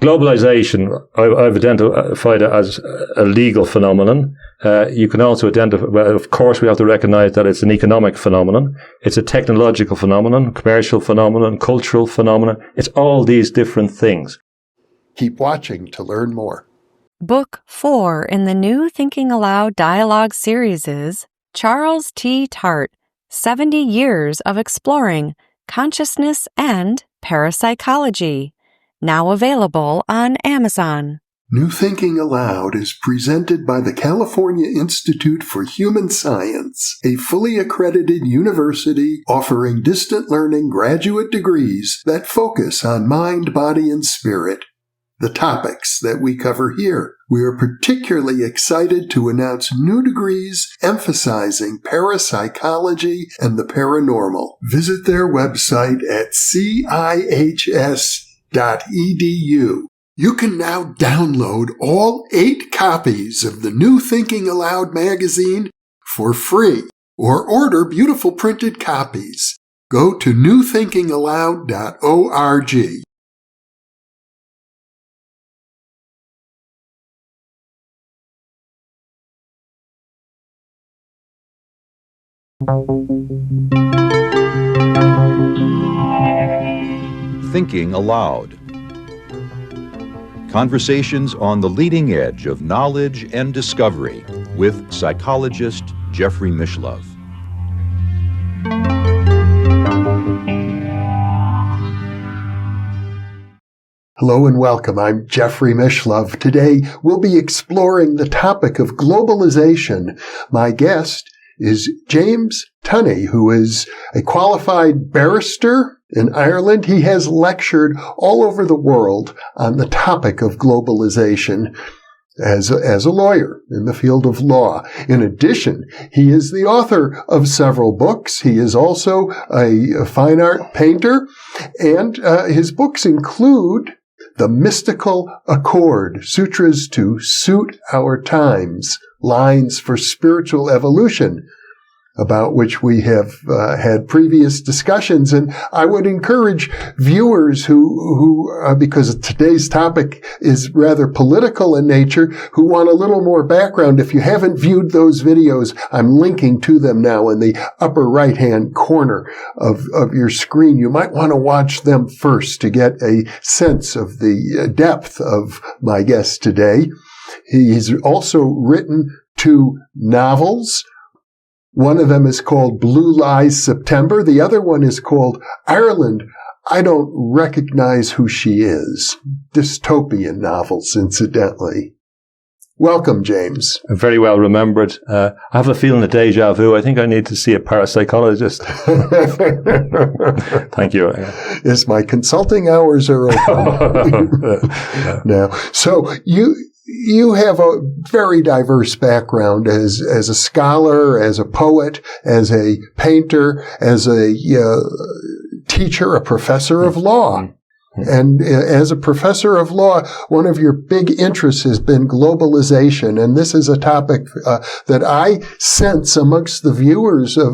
Globalization, I've identified it as a legal phenomenon. You can also identify, well, of course, we have to recognize that it's an economic phenomenon. It's a technological phenomenon, commercial phenomenon, cultural phenomenon. It's all these different things. Keep watching to learn more. Book 4 in the new Thinking Aloud dialogue series is Charles T. Tart, 70 Years of Exploring Consciousness and Parapsychology, now available on Amazon. New Thinking Aloud is presented by the California Institute for Human Science, a fully accredited university offering distant learning graduate degrees that focus on mind, body, and spirit. The topics that we cover here. We are particularly excited to announce new degrees emphasizing parapsychology and the paranormal. Visit their website at cihs.edu. You can now download all 8 copies of the New Thinking Aloud magazine for free, or order beautiful printed copies. Go to newthinkingaloud.org. Thinking Aloud. Conversations on the leading edge of knowledge and discovery with psychologist Jeffrey Mishlove. Hello and welcome. I'm Jeffrey Mishlove. Today we'll be exploring the topic of globalization. My guest is James Tunney, who is a qualified barrister in Ireland. He has lectured all over the world on the topic of globalization as a lawyer in the field of law. In addition, he is the author of several books. He is also a fine art painter, and his books include The Mystical Accord, Sutras to Suit Our Times, Lines for Spiritual Evolution, about which we have had previous discussions. And I would encourage viewers who because today's topic is rather political in nature, who want a little more background. If you haven't viewed those videos, I'm linking to them now in the upper right-hand corner of your screen. You might want to watch them first to get a sense of the depth of my guest today. He's also written 2 novels. One of them is called Blue Lies September. The other one is called Ireland, I Don't Recognize Who She Is. Dystopian novels, incidentally. Welcome, James. Very well remembered. I have a feeling of deja vu. I think I need to see a parapsychologist. Thank you. Yes, my consulting hours are open. Now, so you have a very diverse background as a scholar, as a poet, as a painter, as a teacher, a professor of law. And as a professor of law, one of your big interests has been globalization. And this is a topic that I sense amongst the viewers of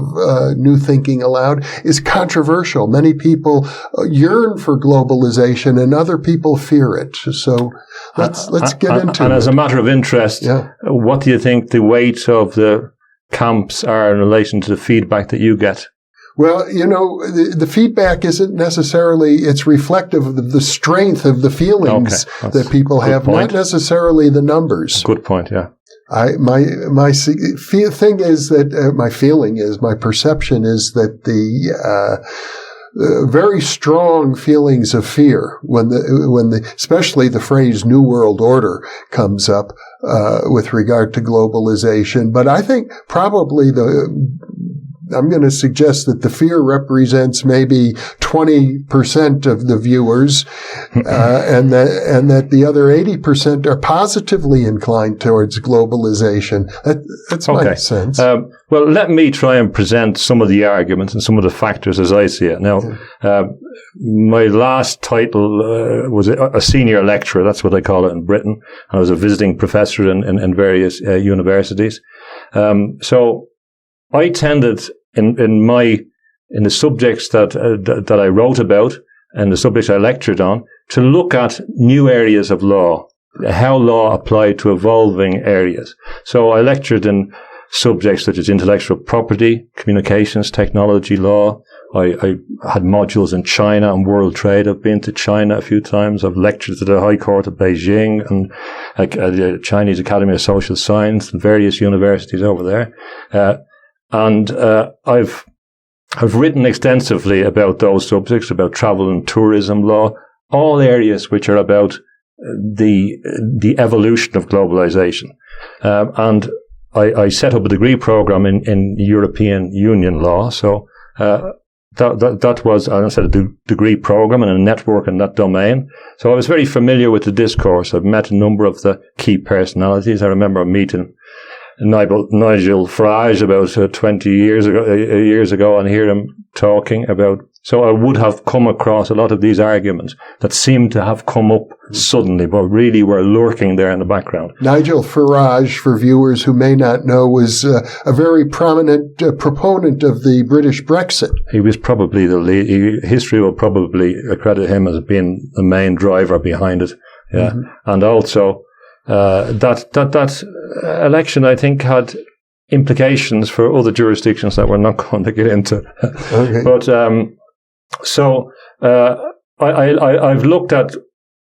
New Thinking Aloud is controversial. Many people yearn for globalization and other people fear it. So let's get into it. And as a matter of interest, what do you think the weight of the camps are in relation to the feedback that you get? Well, the feedback isn't necessarily, it's reflective of the strength of the feelings that people have, not necessarily the numbers. Good point, yeah. My perception is that the very strong feelings of fear when especially the phrase New World Order comes up with regard to globalization. But I think probably I'm going to suggest that the fear represents maybe 20% of the viewers, and that the other 80% are positively inclined towards globalization. That's my sense. Well, let me try and present some of the arguments and some of the factors as I see it. Now, my last title was a senior lecturer. That's what I call it in Britain. I was a visiting professor in various universities. So I tended in the subjects that I wrote about and the subjects I lectured on, to look at new areas of law, how law applied to evolving areas. So I lectured in subjects such as intellectual property, communications, technology law. I had modules in China and world trade. I've been to China a few times. I've lectured at the High Court of Beijing and at the Chinese Academy of Social Science and various universities over there. I've written extensively about those subjects, about travel and tourism law, all areas which are about the evolution of globalization. And I set up a degree program in European Union law. So that was, I said, a degree program and a network in that domain. So I was very familiar with the discourse. I've met a number of the key personalities. I remember meeting Nigel Farage about 20 years ago and hear him talking about. So I would have come across a lot of these arguments that seemed to have come up suddenly, but really were lurking there in the background. Nigel Farage, for viewers who may not know, was a very prominent proponent of the British Brexit. He was probably the lead. History will probably accredit him as being the main driver behind it. Yeah, and also that election, I think, had implications for other jurisdictions that we're not going to get into. Okay. But I've looked at.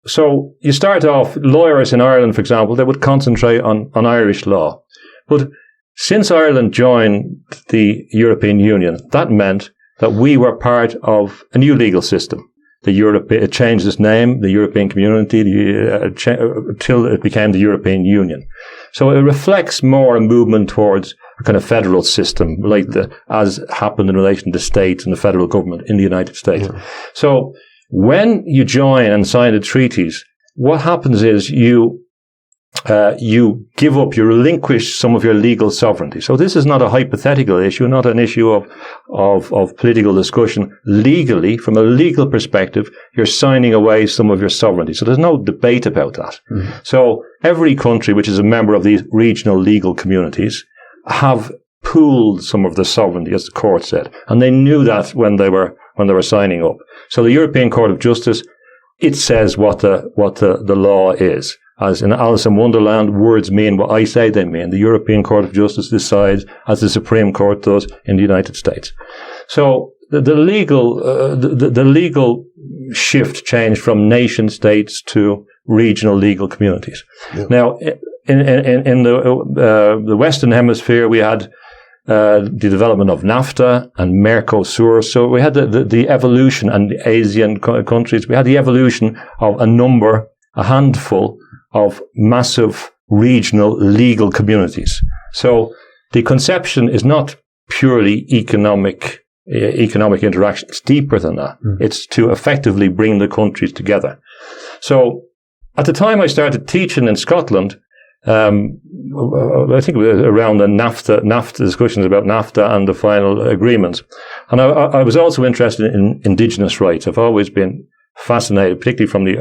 So you start off, lawyers in Ireland, for example, they would concentrate on Irish law. But since Ireland joined the European Union, that meant that we were part of a new legal system. It changed its name, the European Community, till it became the European Union. So it reflects more a movement towards a kind of federal system, as happened in relation to states and the federal government in the United States. Yeah. So when you join and sign the treaties, what happens is you give up, you relinquish some of your legal sovereignty. So this is not a hypothetical issue, not an issue of political discussion. Legally, from a legal perspective, you're signing away some of your sovereignty. So there's no debate about that. Mm-hmm. So every country which is a member of these regional legal communities have pooled some of the sovereignty, as the court said. And they knew that when they were signing up. So the European Court of Justice, it says what the law is. As in Alice in Wonderland, words mean what I say they mean. The European Court of Justice decides, as the Supreme Court does in the United States. So the legal shift changed from nation states to regional legal communities. Yeah. Now, in the Western Hemisphere, we had the development of NAFTA and Mercosur. So we had the evolution, and the Asian countries. We had the evolution of a handful of massive regional legal communities. So the conception is not purely economic interaction. It's deeper than that. Mm. It's to effectively bring the countries together. So at the time I started teaching in Scotland, I think it was around the NAFTA discussions about NAFTA and the final agreements. And I was also interested in indigenous rights. I've always been fascinated, particularly from the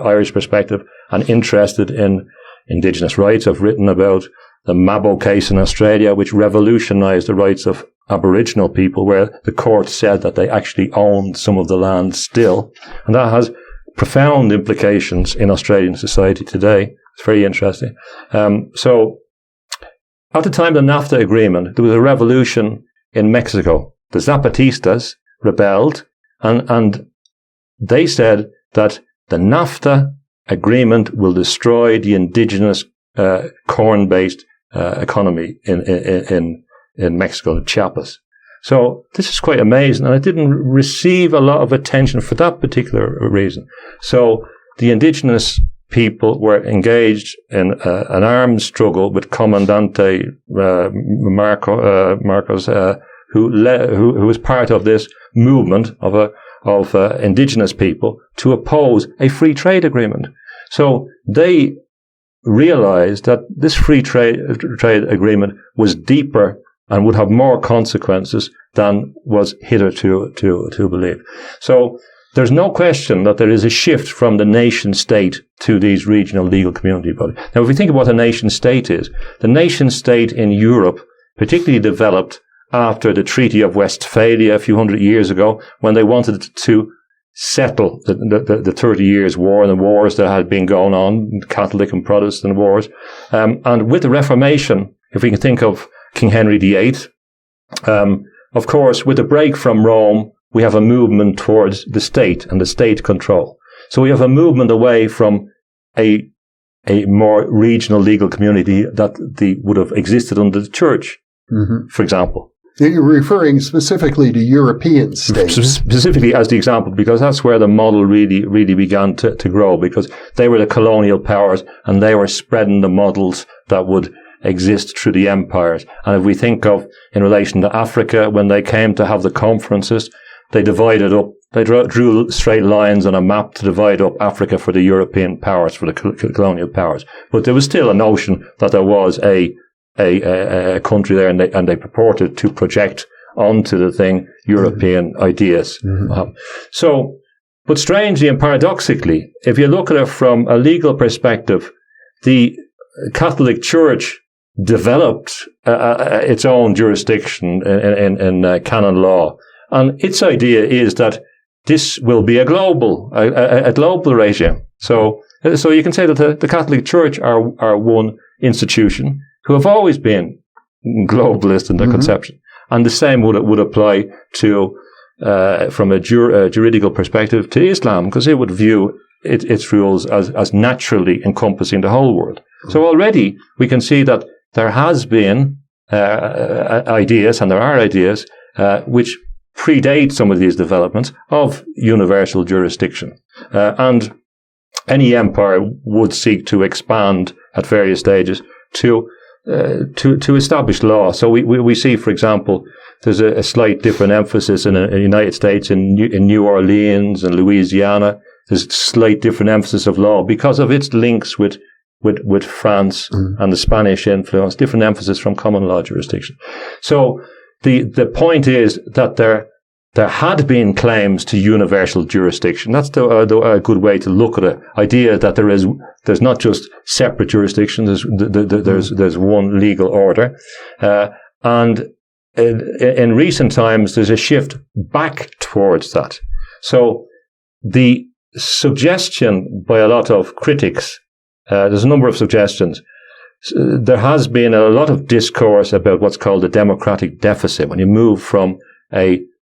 Irish perspective, and interested in indigenous rights. I've written about the Mabo case in Australia, which revolutionized the rights of Aboriginal people, where the court said that they actually owned some of the land still. And that has profound implications in Australian society today. It's very interesting. So at the time of the NAFTA agreement, there was a revolution in Mexico. The Zapatistas rebelled, and they said that the NAFTA agreement will destroy the indigenous corn-based economy in Mexico, Chiapas. So this is quite amazing, and it didn't receive a lot of attention for that particular reason. So the indigenous people were engaged in an armed struggle with Comandante Marcos, who was part of this movement of indigenous people to oppose a free trade agreement. So they realized that this free trade agreement was deeper and would have more consequences than was hitherto to believe. So there's no question that there is a shift from the nation state to these regional legal community bodies. Now, if we think of what a nation state is, the nation state in Europe particularly developed after the Treaty of Westphalia a few hundred years ago, when they wanted to settle the 30 Years' War and the wars that had been going on, Catholic and Protestant wars. And with the Reformation, if we can think of King Henry VIII, of course, with the break from Rome, we have a movement towards the state and the state control. So we have a movement away from a more regional legal community that would have existed under the church, for example. You're referring specifically to European states. Specifically as the example, because that's where the model really began to grow, because they were the colonial powers and they were spreading the models that would exist through the empires. And if we think of, in relation to Africa, when they came to have the conferences, they divided up, they drew straight lines on a map to divide up Africa for the European powers, for the colonial powers. But there was still a notion that there was a country there, and they purported to project onto the thing European ideas. So, but strangely and paradoxically, if you look at it from a legal perspective, the Catholic Church developed its own jurisdiction in canon law, and its idea is that this will be a global regime. So you can say that the Catholic Church are one institution who have always been globalist in their conception. And the same would apply to, from a juridical perspective, to Islam, because it would view its rules as naturally encompassing the whole world. So already we can see that there has been ideas, and there are ideas, which predate some of these developments of universal jurisdiction. And any empire would seek to expand at various stages to establish law. So we see, for example, there's a slight different emphasis in the United States, in New Orleans and Louisiana. There's a slight different emphasis of law because of its links with France and the Spanish influence, different emphasis from common law jurisdiction. So the point is that there had been claims to universal jurisdiction. That's a good way to look at it. Idea that there's not just separate jurisdictions. There's one legal order, and in recent times there's a shift back towards that. So the suggestion by a lot of critics, there's a number of suggestions. There has been a lot of discourse about what's called a democratic deficit when you move from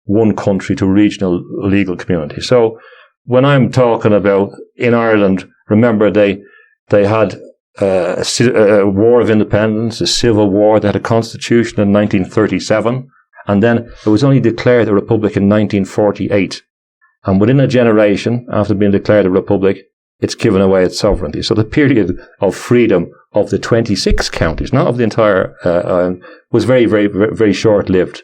one country to regional legal community. So when I'm talking about in Ireland, remember they had a war of independence, a civil war. They had a constitution in 1937, and then it was only declared a republic in 1948. And within a generation after being declared a republic, it's given away its sovereignty. So the period of freedom of the 26 counties, not of the entire island, was very, very, very short-lived.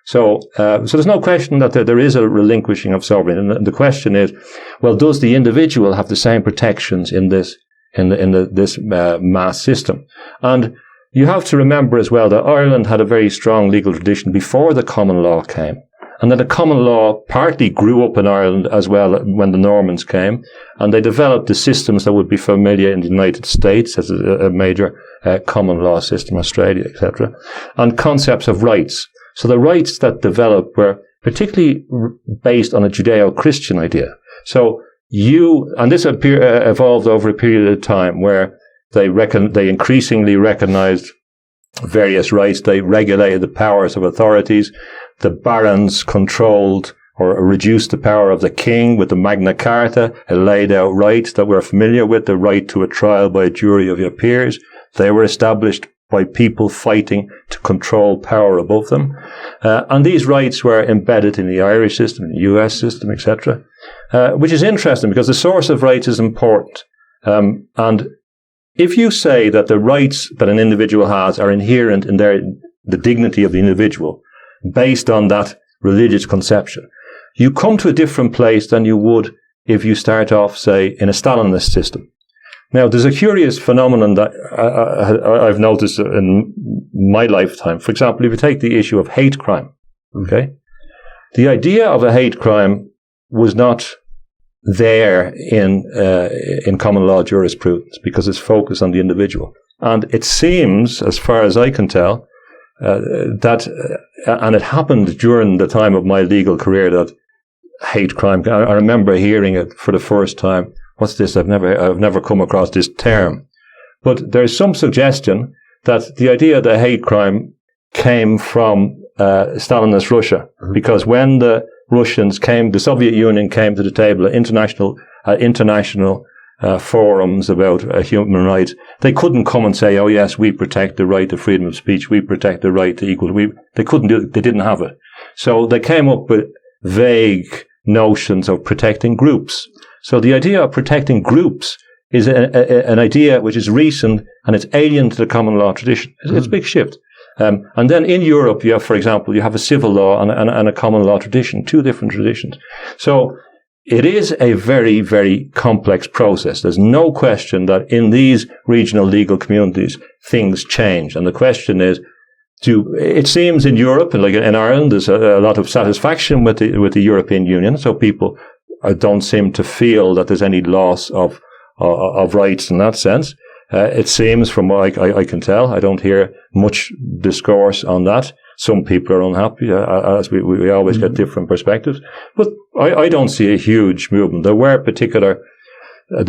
So there's no question that there is a relinquishing of sovereignty. And the question is, well, does the individual have the same protections in this mass system? And you have to remember as well that Ireland had a very strong legal tradition before the common law came. And that the common law partly grew up in Ireland as well when the Normans came, and they developed the systems that would be familiar in the United States as a major common law system, Australia, etc., and concepts of rights. So the rights that developed were particularly based on a Judeo-Christian idea. So and this evolved over a period of time where they increasingly recognized various rights. They regulated the powers of authorities. The barons controlled or reduced the power of the king with the Magna Carta. It laid out rights that we're familiar with, the right to a trial by a jury of your peers. They were established by people fighting to control power above them. And these rights were embedded in the Irish system, the US system, etc., which is interesting because the source of rights is important. And if you say that the rights that an individual has are inherent in the dignity of the individual, based on that religious conception, you come to a different place than you would if you start off, say, in a Stalinist system. Now, there's a curious phenomenon that I've noticed in my lifetime. For example, if you take the issue of hate crime, okay, the idea of a hate crime was not there in common law jurisprudence because it's focused on the individual. And it seems, as far as I can tell, and it happened during the time of my legal career, that hate crime. I remember hearing it for the first time. What's this? I've never come across this term. But there's some suggestion that the idea that hate crime came from Stalinist Russia, because when the Russians came, the Soviet Union came to the table at international forums about human rights, they couldn't come and say, oh yes, we protect the right to freedom of speech, we protect the right to equal. They couldn't do it. They didn't have it. So they came up with vague notions of protecting groups. So the idea of protecting groups is an idea which is recent and it's alien to the common law tradition. It's a big shift. And then in Europe, you have, for example, you have a civil law and a common law tradition, two different traditions. So it is a very, very complex process. There's no question that in these regional legal communities, things change. And the question is, it seems in Europe, and like in Ireland, there's a lot of satisfaction with the European Union. So people don't seem to feel that there's any loss of rights in that sense. It seems, from what I can tell, I don't hear much discourse on that. Some people are unhappy, as we always get different perspectives. But I don't see a huge movement. There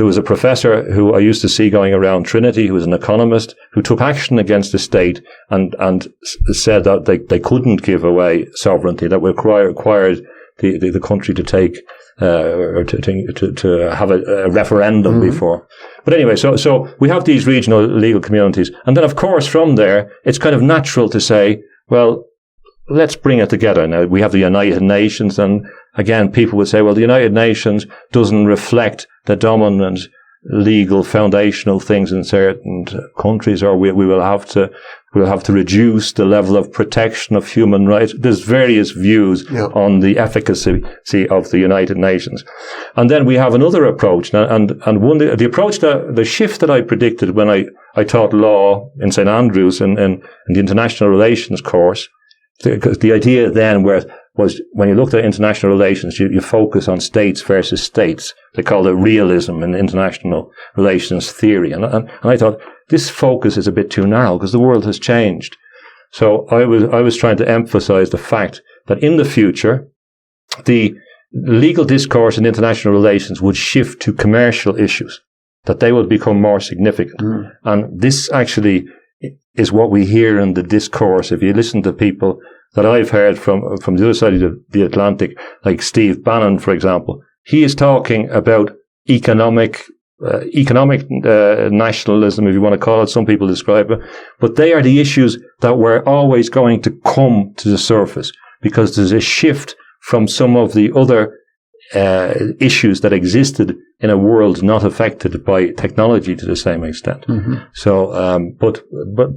was a professor who I used to see going around Trinity, who was an economist, who took action against the state and said that they couldn't give away sovereignty, that required the country to take or to have a referendum before. But anyway, so we have these regional legal communities, and then of course from there it's kind of natural to say, well, let's bring it together. Now we have the United Nations, and again people would say, well, the United Nations doesn't reflect the dominant legal foundational things in certain countries, or we'll have to reduce the level of protection of human rights. There's various views on the efficacy of the United Nations. And then we have another approach. Now, and the approach the shift that I predicted when I taught law in St. Andrews in the international relations course, because the idea then was when you looked at international relations, you focus on states versus states. They call it realism in international relations theory. And I thought, this focus is a bit too narrow because the world has changed. So I was trying to emphasize the fact that in the future, the legal discourse in international relations would shift to commercial issues, that they would become more significant. And this actually is what we hear in the discourse. If you listen to people that I've heard from the other side of the Atlantic, like Steve Bannon, for example, he is talking about economic nationalism, if you want to call it. Some people describe it, but they are the issues that were always going to come to the surface because there's a shift from some of the other issues that existed in a world not affected by technology to the same extent. So, but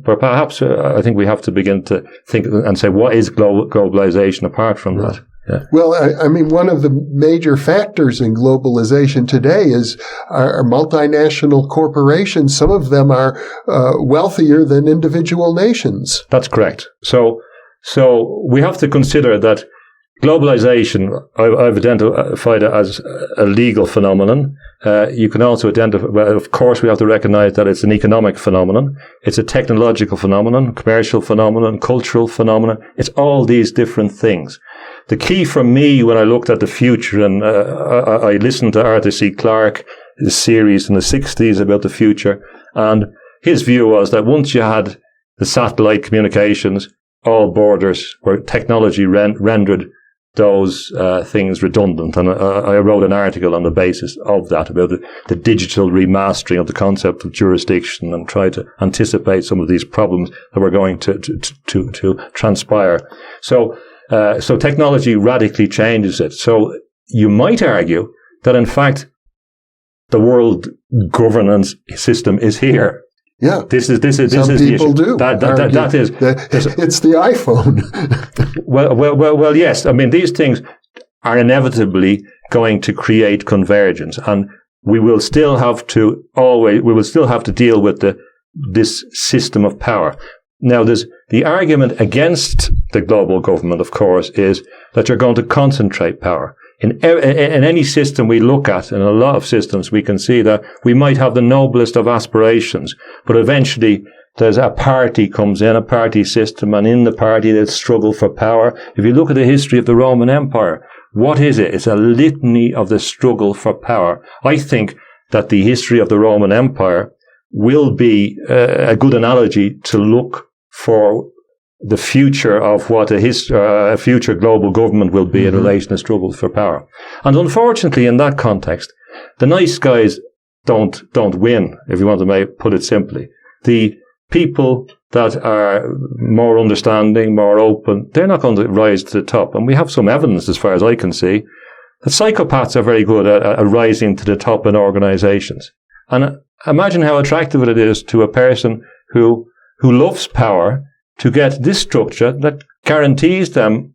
perhaps I think we have to begin to think and say, what is globalization apart from that? Yeah. Well, I mean, one of the major factors in globalization today is our multinational corporations. Some of them are wealthier than individual nations. That's correct. So we have to consider that globalization, I've identified it as a legal phenomenon. You can also identify, well, of course, we have to recognize that it's an economic phenomenon. It's a technological phenomenon, commercial phenomenon, cultural phenomenon. It's all these different things. The key for me when I looked at the future, and I listened to Arthur C. Clarke's series in the 60s about the future, and his view was that once you had the satellite communications, all borders where technology rendered those things redundant. And I wrote an article on the basis of that about the digital remastering of the concept of jurisdiction and try to anticipate some of these problems that were going to transpire. So technology radically changes it. So you might argue that in fact the world governance system is here. Yeah, this is some people do. That is it's the iPhone. well, yes. I mean, these things are inevitably going to create convergence, and we will still have to deal with this system of power. Now, there's the argument against the global government, of course, is that you're going to concentrate power. In any system we look at, in a lot of systems, we can see that we might have the noblest of aspirations, but eventually there's a party comes in, a party system, and in the party they struggle for power. If you look at the history of the Roman Empire, What is it? It's a litany of the struggle for power. I think that the history of the Roman Empire will be a good analogy to look for the future of what a future global government will be in relation to struggles for power. And unfortunately, in that context, the nice guys don't win, if you want to put it simply. The people that are more understanding, more open, they're not going to rise to the top. And we have some evidence, as far as I can see, that psychopaths are very good at rising to the top in organizations. And imagine how attractive it is to a person who loves power to get this structure that guarantees them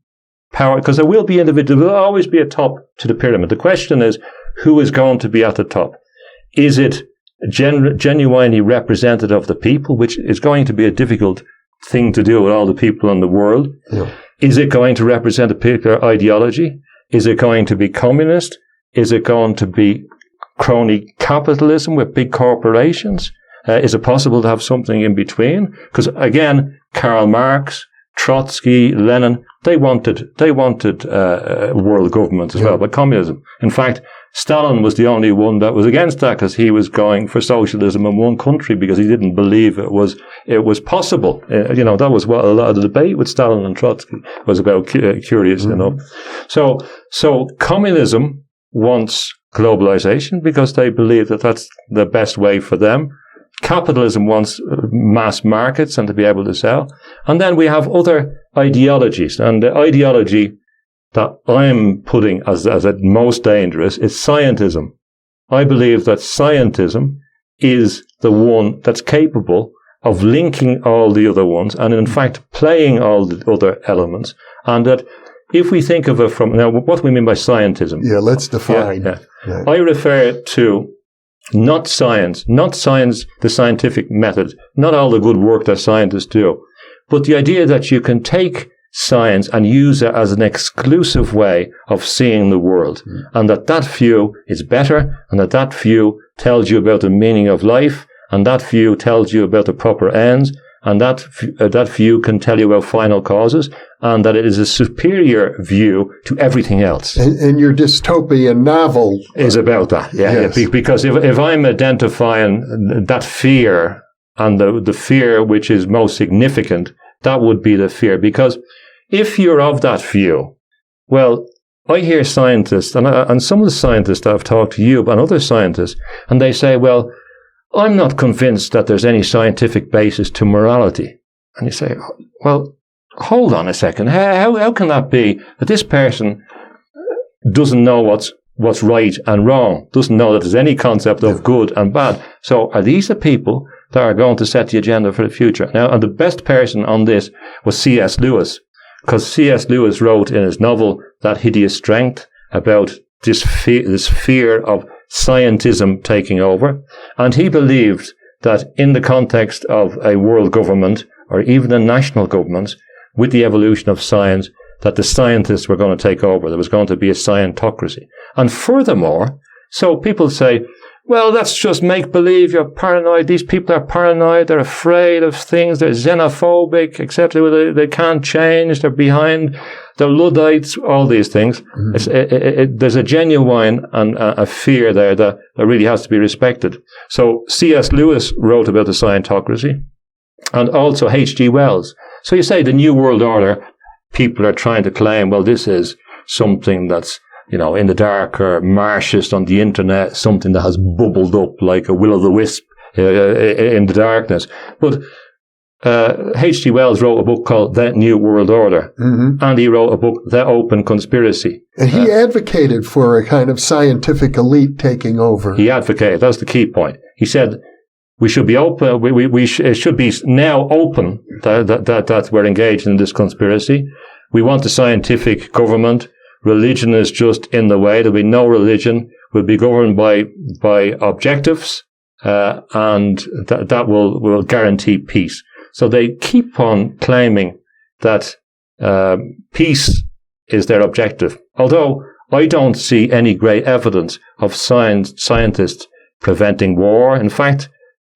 power, because there will be individuals, there will always be a top to the pyramid. The question is, who is going to be at the top? Is it genuinely representative of the people, which is going to be a difficult thing to do with all the people in the world? Yeah. Is it going to represent a particular ideology? Is it going to be communist? Is it going to be crony capitalism with big corporations? Is it possible to have something in between? Because again, Karl Marx, Trotsky, Lenin, they wanted world government as well, but communism. In fact, Stalin was the only one that was against that, because he was going for socialism in one country because he didn't believe it was possible. That was what a lot of the debate with Stalin and Trotsky was about. Curious enough. So communism wants globalization because they believe that that's the best way for them. Capitalism wants mass markets and to be able to sell. And then we have other ideologies. And the ideology that I'm putting as most dangerous is scientism. I believe that scientism is the one that's capable of linking all the other ones and in fact playing all the other elements. And that if we think of it from, now what do we mean by scientism? Yeah, let's define. Yeah. I refer to not science, the scientific method, not all the good work that scientists do, but the idea that you can take science and use it as an exclusive way of seeing the world, and that view is better, and that view tells you about the meaning of life, and that view tells you about the proper ends, and that view can tell you about final causes, and that it is a superior view to everything else. And your dystopian novel is about that, yes. Because if I'm identifying that fear, and the fear which is most significant, that would be the fear. Because if you're of that view, well, I hear scientists, and some of the scientists that I've talked to you, and other scientists, and they say, well, I'm not convinced that there's any scientific basis to morality. And you say, well, hold on a second. How can that be that this person doesn't know what's right and wrong, doesn't know that there's any concept of good and bad? So are these the people that are going to set the agenda for the future? Now, and the best person on this was C.S. Lewis, because C.S. Lewis wrote in his novel That Hideous Strength about this fear of scientism taking over. And he believed that in the context of a world government, or even a national government, with the evolution of science, that the scientists were going to take over. There was going to be a scientocracy. And furthermore, so people say, well, that's just make-believe, you're paranoid, these people are paranoid, they're afraid of things, they're xenophobic, etc. They can't change, they're behind, they're Luddites, all these things. There's a genuine and a fear there that really has to be respected. So C.S. Lewis wrote about the scientocracy, and also H.G. Wells. So you say the New World Order, people are trying to claim, well, this is something that's, in the dark or marshes on the internet, something that has bubbled up like a will-o'-the-wisp in the darkness. But H.G. Wells wrote a book called The New World Order, and he wrote a book, The Open Conspiracy. And he advocated for a kind of scientific elite taking over. He advocated, that's the key point. He said, we should be open, it should be now open that we're engaged in this conspiracy. We want a scientific government. Religion is just in the way. There'll be no religion. We'll be governed by objectives, and that will guarantee peace. So they keep on claiming that peace is their objective. Although I don't see any great evidence of scientists preventing war. In fact,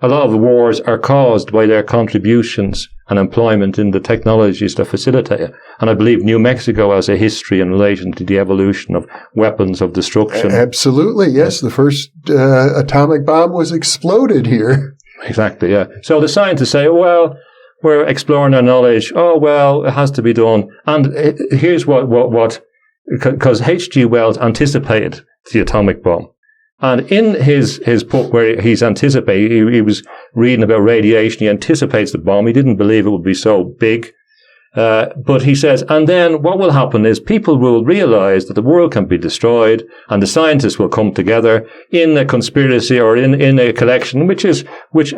a lot of the wars are caused by their contributions and employment in the technologies that facilitate it. And I believe New Mexico has a history in relation to the evolution of weapons of destruction. Absolutely, yes. The first atomic bomb was exploded here. Exactly, yeah. So the scientists say, well, we're exploring our knowledge. Oh, well, it has to be done. And here's because H.G. Wells anticipated the atomic bomb. And in his book where he's anticipating, he was reading about radiation, he anticipates the bomb. He didn't believe it would be so big. But he says, and then what will happen is people will realize that the world can be destroyed and the scientists will come together in a conspiracy or in a collection, which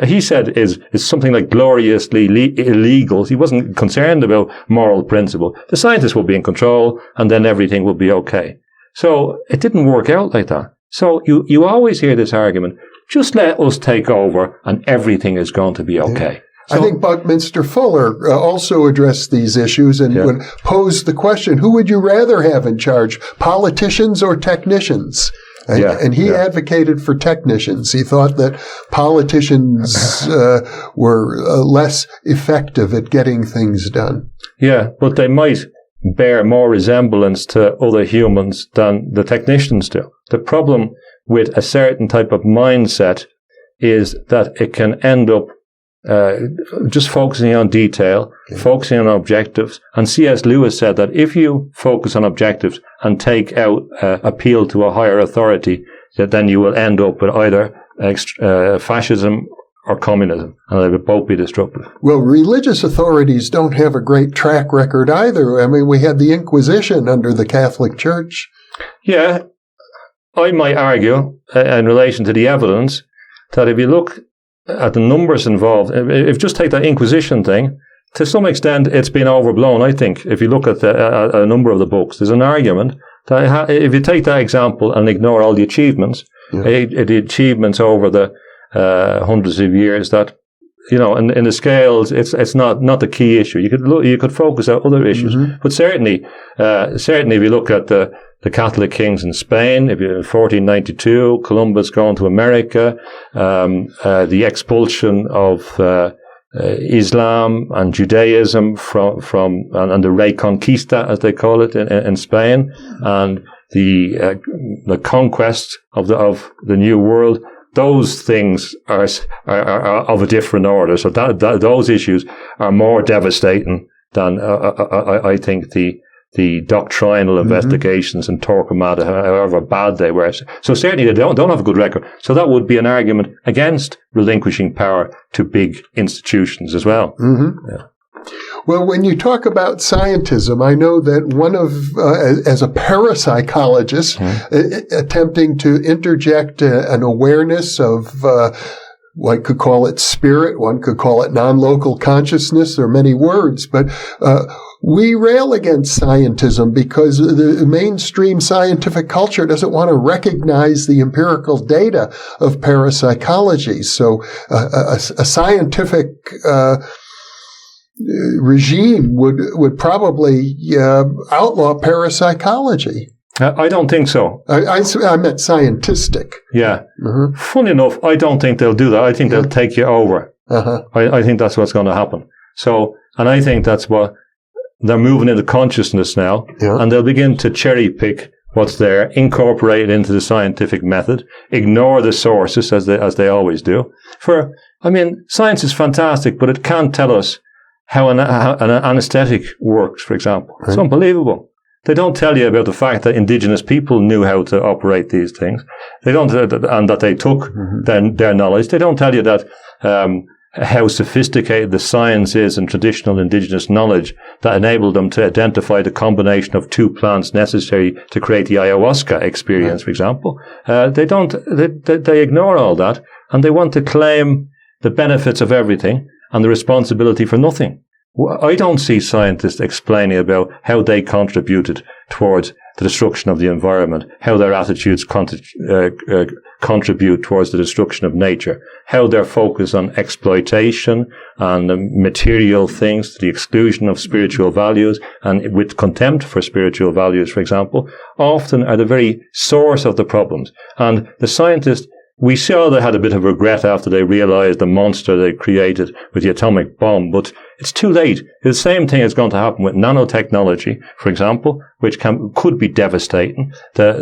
he said is something like gloriously illegal. He wasn't concerned about moral principle. The scientists will be in control and then everything will be okay. So it didn't work out like that. So you always hear this argument, just let us take over and everything is going to be okay. So, I think Buckminster Fuller also addressed these issues and would pose the question, who would you rather have in charge, politicians or technicians? And he advocated for technicians. He thought that politicians were less effective at getting things done. Yeah, but they might bear more resemblance to other humans than the technicians do. The problem with a certain type of mindset is that it can end up just focusing on detail, focusing on objectives. And C.S. Lewis said that if you focus on objectives and take out appeal to a higher authority, that then you will end up with either fascism or communism, and they would both be destructive. Well, religious authorities don't have a great track record either. I mean, we had the Inquisition under the Catholic Church. Yeah, I might argue, in relation to the evidence, that if you look at the numbers involved, if just take that Inquisition thing, to some extent it's been overblown, I think. If you look at a number of the books, there's an argument that if you take that example and ignore all the achievements, the achievements over the hundreds of years, that, you know, in the scales, it's not the key issue. You could focus on other issues, but certainly if you look at the Catholic kings in Spain, if you're in 1492, Columbus going to America, the expulsion of Islam and Judaism from and the Reconquista, as they call it in Spain, and the conquest of the New World. Those things are of a different order. So those issues are more devastating than I think the doctrinal investigations in Torquemada, however bad they were. So certainly they don't have a good record. So that would be an argument against relinquishing power to big institutions as well. Yeah. Well, when you talk about scientism, I know that one of, as a parapsychologist, attempting to interject an awareness of, one could call it spirit, one could call it non-local consciousness, there are many words, but we rail against scientism because the mainstream scientific culture doesn't want to recognize the empirical data of parapsychology. So a scientific regime would probably outlaw parapsychology. I don't think so. I meant scientistic. Yeah. Funny enough, I don't think they'll do that. I think they'll take you over. I think that's what's going to happen. So, and I think that's what they're moving into consciousness now, and they'll begin to cherry pick what's there, incorporate it into the scientific method, ignore the sources as they always do. Science is fantastic, but it can't tell us how an anesthetic works, for example. It's unbelievable. They don't tell you about the fact that indigenous people knew how to operate these things. They don't, and that they took their knowledge. They don't tell you that how sophisticated the science is and traditional indigenous knowledge that enabled them to identify the combination of two plants necessary to create the ayahuasca experience, for example. They ignore all that, and they want to claim the benefits of everything and the responsibility for nothing. I don't see scientists explaining about how they contributed towards the destruction of the environment, how their attitudes contribute towards the destruction of nature, how their focus on exploitation and material things to the exclusion of spiritual values and with contempt for spiritual values, for example, often are the very source of the problems. And the scientist we saw they had a bit of regret after they realized the monster they created with the atomic bomb, but it's too late. The same thing is going to happen with nanotechnology, for example, which could be devastating.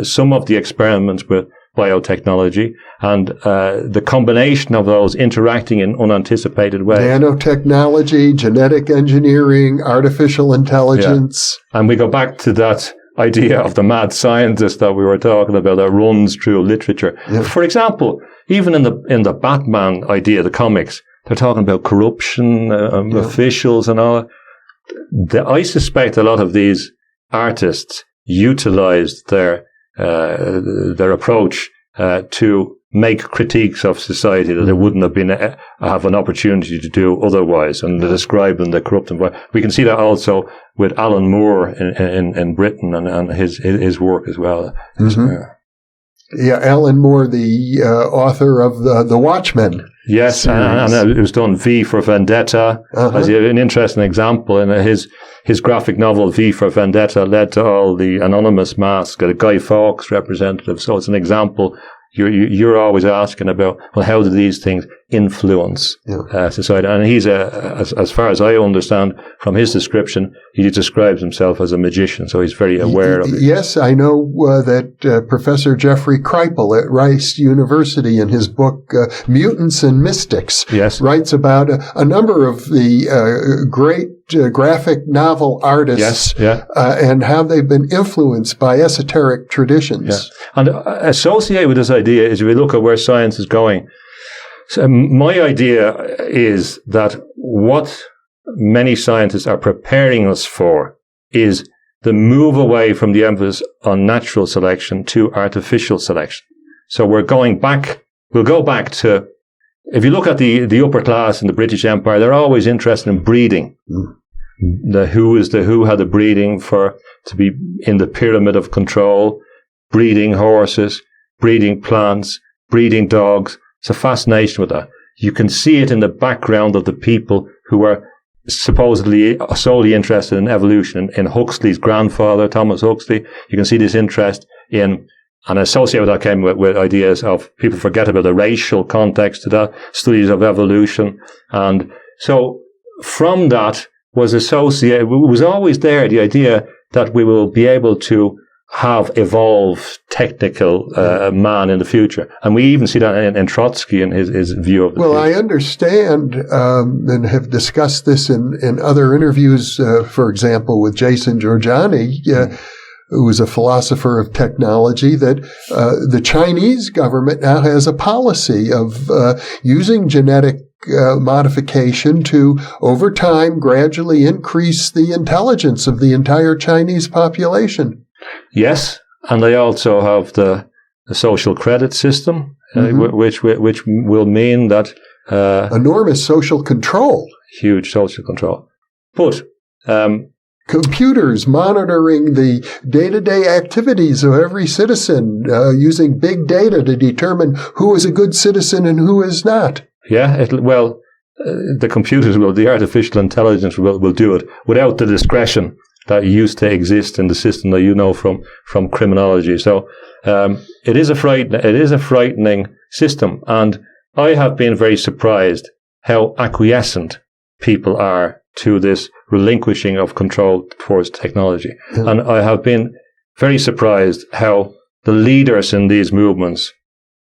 Some of the experiments with biotechnology and the combination of those interacting in unanticipated ways. Nanotechnology, genetic engineering, artificial intelligence. Yeah. And we go back to that idea of the mad scientist that we were talking about that runs through literature. Yeah. For example, even in the Batman idea, the comics, they're talking about corruption, officials and all. I suspect a lot of these artists utilized their approach to make critiques of society that they wouldn't have an opportunity to do otherwise, and to describe in the corrupt environment. We can see that also with Alan Moore in Britain and his work as well. Mm-hmm. Yeah, Alan Moore, the author of the Watchmen. Yes, and it was done V for Vendetta as an interesting example. And his graphic novel V for Vendetta led to all the anonymous masks, a Guy Fawkes representative. So it's an example. You're always asking about, well, how do these things influence society? And he's as far as I understand from his description, he describes himself as a magician, so he's very aware of it. Yes, I know that Professor Jeffrey Kripal at Rice University, in his book Mutants and Mystics, writes about a number of the great graphic novel artists and how they've been influenced by esoteric traditions. Yeah. And associated with this idea is, if we look at where science is going, so my idea is that what many scientists are preparing us for is the move away from the emphasis on natural selection to artificial selection. So we'll go back to, if you look at the upper class in the British Empire, they're always interested in breeding. The who had the breeding to be in the pyramid of control, breeding horses, breeding plants, breeding dogs. It's a fascination with that. You can see it in the background of the people who are supposedly solely interested in evolution. In Huxley's grandfather, Thomas Huxley, you can see this interest in, and associated with that came with ideas of, people forget about the racial context to that, studies of evolution. And so from that was always there, the idea that we will be able to have evolved technical man in the future. And we even see that in Trotsky and his view of the future. I understand and have discussed this in other interviews, for example, with Jason Giorgiani, who was a philosopher of technology, that the Chinese government now has a policy of using genetic modification to, over time, gradually increase the intelligence of the entire Chinese population. Yes, and they also have the social credit system, which will mean that enormous social control, huge social control. But computers monitoring the day-to-day activities of every citizen, using big data to determine who is a good citizen and who is not. Yeah, the computers the artificial intelligence will do it without the discretion that used to exist in the system that you know from criminology. So it is a frightening system, and I have been very surprised how acquiescent people are to this relinquishing of control towards technology. Mm-hmm. And I have been very surprised how the leaders in these movements,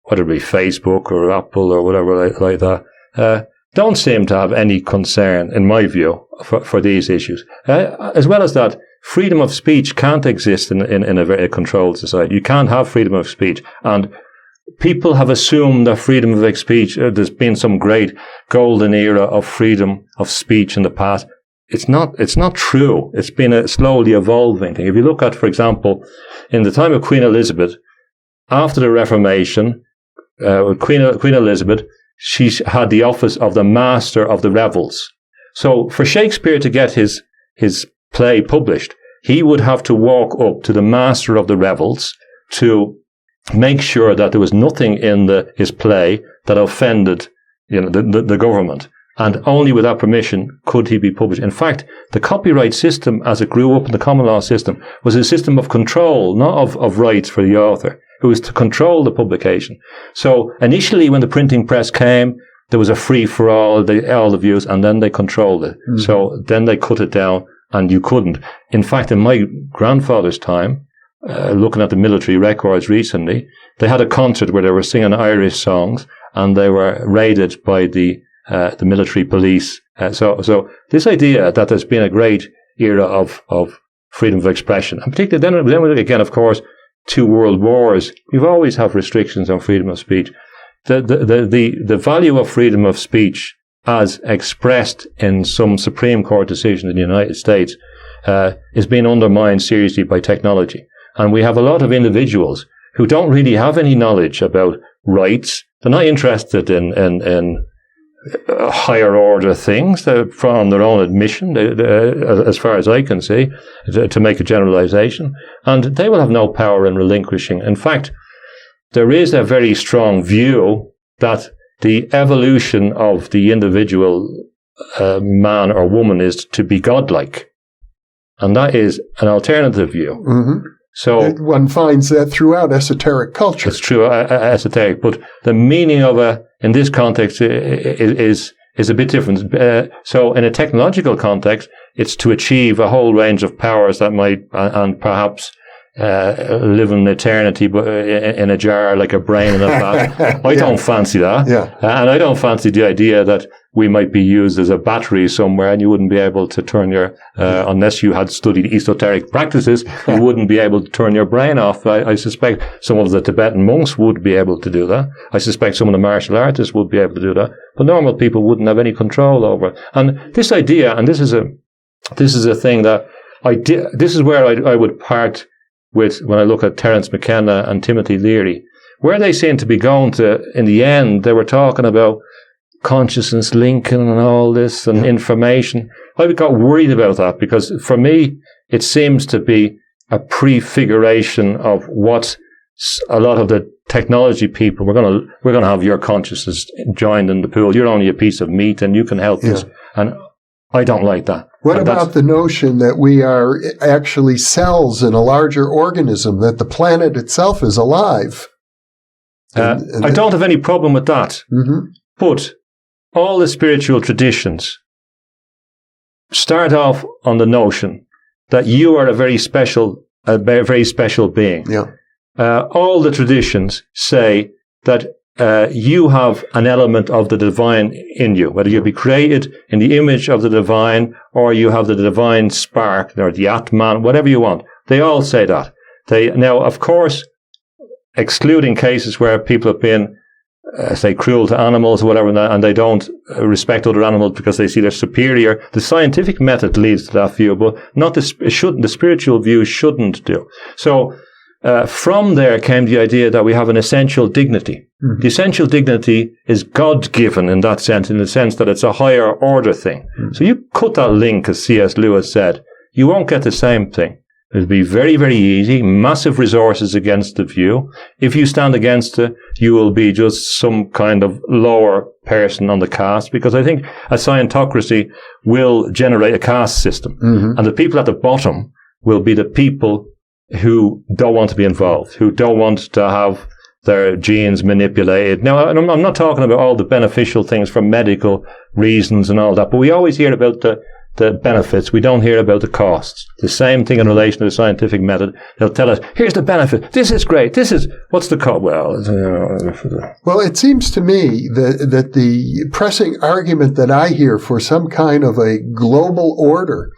whether it be Facebook or Apple or whatever like that, don't seem to have any concern, in my view, for these issues. As well as that, freedom of speech can't exist in a very controlled society. You can't have freedom of speech. And people have assumed that freedom of speech, there's been some great golden era of freedom of speech in the past. It's not true. It's been a slowly evolving thing. If you look at, for example, in the time of Queen Elizabeth, after the Reformation, Queen Elizabeth, she had the office of the Master of the Revels. So for Shakespeare to get his play published, he would have to walk up to the Master of the Revels to make sure that there was nothing in his play that offended, the government. And only with that permission could he be published. In fact, the copyright system, as it grew up in the common law system, was a system of control, not of rights for the author. It was to control the publication. So initially, when the printing press came, there was a free-for-all, all the views, and then they controlled it. Mm-hmm. So then they cut it down, and you couldn't. In fact, in my grandfather's time, looking at the military records recently, they had a concert where they were singing Irish songs, and they were raided by the military police. So this idea that there's been a great era of freedom of expression, and particularly then we look again, of course, 2 world wars. You've always have restrictions on freedom of speech. The value of freedom of speech, as expressed in some Supreme Court decision in the United States, is being undermined seriously by technology. And we have a lot of individuals who don't really have any knowledge about rights. They're not interested in higher order things from their own admission, as far as I can see, to make a generalization. And they will have no power in relinquishing. In fact, there is a very strong view that the evolution of the individual man or woman is to be godlike. And that is an alternative view. Mm-hmm. So one finds that throughout esoteric culture. It's true, esoteric, but the meaning of in this context is a bit different. So in a technological context, it's to achieve a whole range of powers that might, and perhaps live in eternity, but in a jar like a brain in a vat. I don't fancy that. Yeah. And I don't fancy the idea that we might be used as a battery somewhere and you wouldn't be able to turn your, unless you had studied esoteric practices, you wouldn't be able to turn your brain off. I suspect some of the Tibetan monks would be able to do that. I suspect some of the martial artists would be able to do that. But normal people wouldn't have any control over it. And this idea, and this is a thing that this is where I would part with when I look at Terence McKenna and Timothy Leary, where they seem to be going to, in the end, they were talking about consciousness linking and all this and information. I got worried about that because for me, it seems to be a prefiguration of what a lot of the technology people, we're going to have your consciousness joined in the pool. You're only a piece of meat and you can help us. And I don't like that. What about the notion that we are actually cells in a larger organism, that the planet itself is alive? I don't have any problem with that. Mm-hmm. But all the spiritual traditions start off on the notion that you are a very special being. Yeah. All the traditions say that you have an element of the divine in you, whether you be created in the image of the divine or you have the divine spark or the Atman, whatever you want. They all say that. Now, of course, excluding cases where people have been, say, cruel to animals or whatever, and they don't respect other animals because they see they're superior. The scientific method leads to that view, but not the spiritual view shouldn't do. So, from there came the idea that we have an essential dignity. Mm-hmm. The essential dignity is God-given in that sense, in the sense that it's a higher order thing. Mm-hmm. So you cut that link, as C.S. Lewis said, you won't get the same thing. It'll be very, very easy, massive resources against the view. If you stand against it, you will be just some kind of lower person on the caste, because I think a scientocracy will generate a caste system. Mm-hmm. And the people at the bottom will be the people who don't want to be involved, who don't want to have their genes manipulated. Now, I'm not talking about all the beneficial things for medical reasons and all that, but we always hear about the benefits. We don't hear about the costs. The same thing in relation to the scientific method. They'll tell us, here's the benefit. This is great. What's the cost? Well, it seems to me that the pressing argument that I hear for some kind of a global order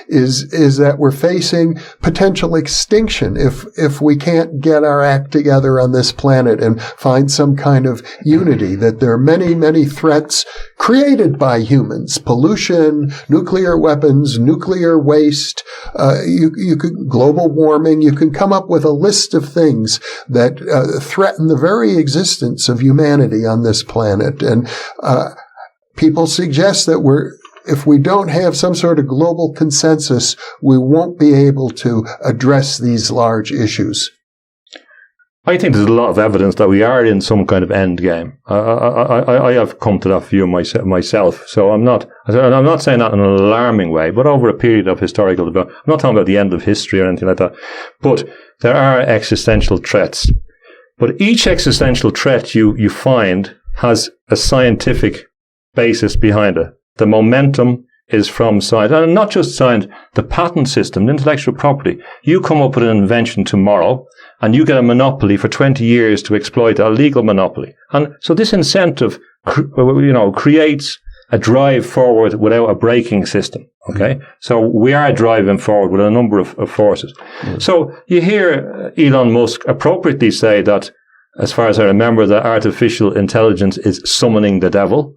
is that we're facing potential extinction if we can't get our act together on this planet and find some kind of unity, that there are many, many threats created by humans: pollution, nuclear weapons, nuclear waste, you could global warming. You can come up with a list of things that threaten the very existence of humanity on this planet. And people suggest that if we don't have some sort of global consensus, we won't be able to address these large issues. I think there's a lot of evidence that we are in some kind of end game. I have come to that view myself. So I'm not saying that in an alarming way, but over a period of historical development. I'm not talking about the end of history or anything like that. But there are existential threats. But each existential threat you find has a scientific basis behind it. The momentum is from science, and not just science, the patent system, the intellectual property. You come up with an invention tomorrow, and you get a monopoly for 20 years to exploit a legal monopoly. And so this incentive, creates a drive forward without a braking system. Okay, so we are driving forward with a number of forces. So you hear Elon Musk appropriately say that, as far as I remember, that artificial intelligence is summoning the devil.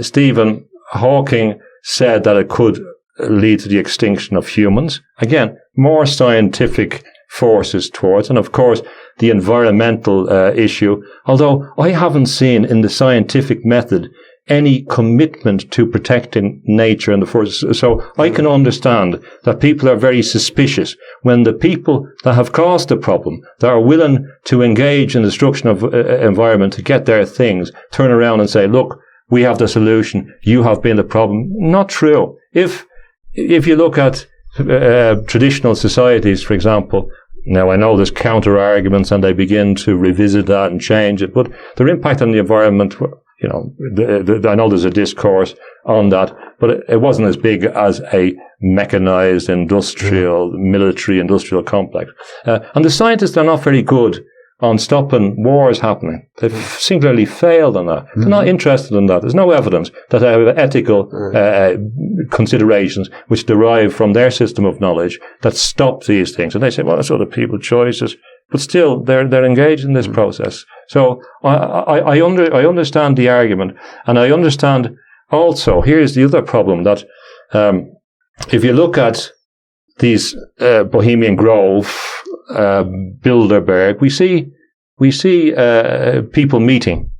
Stephen Hawking said that it could lead to the extinction of humans. Again, more scientific forces towards, and of course, the environmental issue. Although I haven't seen in the scientific method any commitment to protecting nature and the forces. So I can understand that people are very suspicious when the people that have caused the problem, that are willing to engage in the destruction of environment to get their things, turn around and say, look, we have the solution, you have been the problem. Not true. If you look at traditional societies, for example, now I know there's counter arguments and they begin to revisit that and change it, but their impact on the environment, I know there's a discourse on that, but it wasn't as big as a mechanized military industrial complex. And the scientists are not very good on stopping wars happening. They've singularly failed on that. They're not interested in that. There's no evidence that they have ethical considerations which derive from their system of knowledge that stop these things. And they say, well, that's other people's choices. But still, they're engaged in this process. So I understand the argument, and I understand also, here's the other problem, that if you look at these Bohemian Grove, Bilderberg, we see people meeting.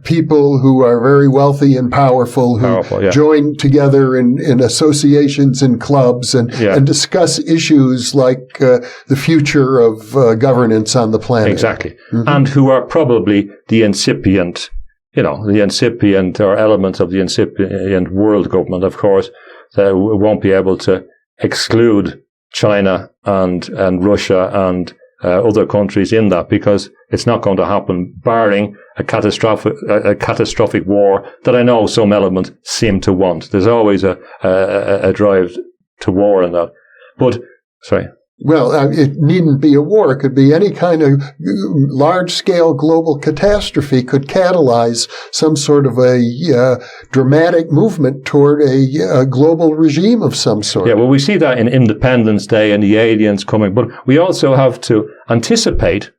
People who are very wealthy and powerful who join together in associations and clubs and discuss issues like the future of governance on the planet. Exactly. And who are probably the incipient or elements of the incipient world government, of course, that won't be able to exclude China and Russia and other countries in that, because it's not going to happen, barring a catastrophic war that I know some elements seem to want. There's always a drive to war in that. But, sorry. Well, it needn't be a war. It could be any kind of large-scale global catastrophe could catalyze some sort of a dramatic movement toward a global regime of some sort. Yeah, well, we see that in Independence Day and the aliens coming, but we also have to anticipate.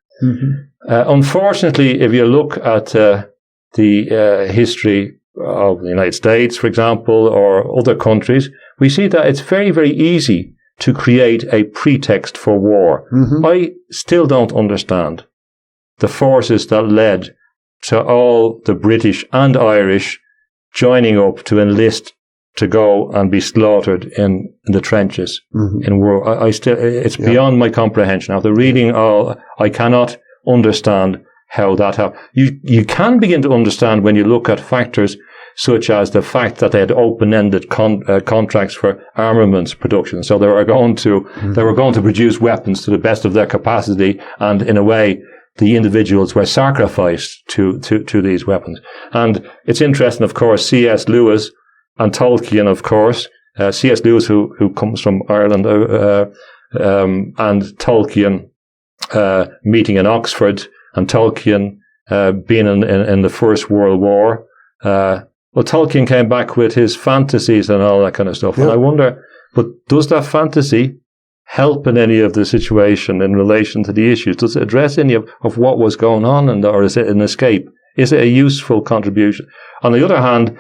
Unfortunately, if you look at the history of the United States, for example, or other countries, we see that it's very, very easy to create a pretext for war. I still don't understand the forces that led to all the British and Irish joining up to enlist to go and be slaughtered in the trenches in war. It's beyond my comprehension. After reading all, I cannot understand how that happened. You can begin to understand when you look at factors such as the fact that they had open-ended contracts for armaments production. So they were going to produce weapons to the best of their capacity, and in a way, the individuals were sacrificed to these weapons. And it's interesting, of course, C.S. Lewis and Tolkien, of course. C.S. Lewis, who comes from Ireland, and Tolkien meeting in Oxford, and Tolkien being in the First World War. Well, Tolkien came back with his fantasies and all that kind of stuff. And I wonder, but does that fantasy help in any of the situation in relation to the issues? Does it address any of what was going on, or is it an escape? Is it a useful contribution? On the other hand,